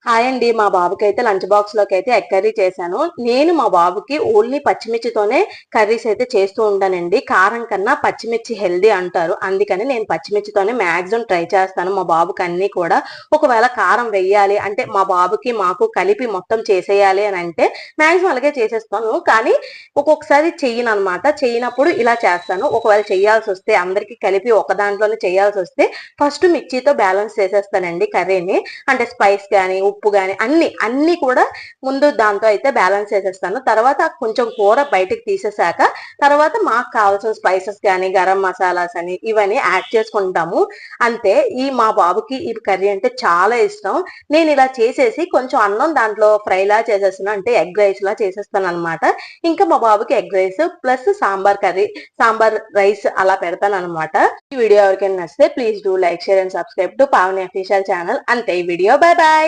Hi అండి. మా బాబుకైతే lunch బాక్స్‌లోకి అయితే ఎగ్ కర్రీ చేశాను. నేను మా బాబుకి ఓన్లీ పచ్చిమిర్చితోనే కర్రీస్ అయితే చేస్తూ ఉంటానండి. కారం కన్నా పచ్చిమిర్చి హెల్తీ అంటారు. అందుకని నేను పచ్చిమిర్చితోనే మాక్సిమం ట్రై చేస్తాను మా బాబుకి అన్నీ కూడా. ఒకవేళ కారం వెయ్యాలి అంటే మా బాబుకి, మాకు కలిపి మొత్తం చేసేయాలి అని అంటే మాక్సిమం అలాగే చేసేస్తాను. కానీ ఒక్కొక్కసారి చెయ్యననమాట. చెయ్యనప్పుడు ఇలా చేస్తాను. ఒకవేళ చేయాల్సొస్తే అందరికి కలిపి ఒక దాంట్లోనే చేయాల్సొస్తే ఫస్ట్ మిర్చితో బ్యాలెన్స్ చేసేస్తానండి కర్రీని. అంటే స్పైస్ గాని, ఉప్పు గాని అన్నీ కూడా ముందు దాంతో అయితే బ్యాలెన్స్ చేసేస్తాను. తర్వాత కొంచెం కూర బయటికి తీసేసాక, తర్వాత మాకు కావాల్సిన స్పైసెస్ గాని, గరం మసాలాస్ అని ఇవన్నీ యాడ్ చేసుకుంటాము. అంతే. మా బాబుకి ఈ కర్రీ అంటే చాలా ఇష్టం. నేనిలా చేసేసి కొంచెం అన్నం దాంట్లో ఫ్రైలా చేసేస్తాను. అంటే ఎగ్ రైస్‌లా చేసేస్తాననమాట. ఇంకా మా బాబుకి egg rice plus sambar curry, sambar rice అలా పెడతాననమాట. ఈ వీడియో ఎవరికైనా నచ్చితే please do like, share and subscribe to Pavani official channel. అంతే ఈ వీడియో. By by.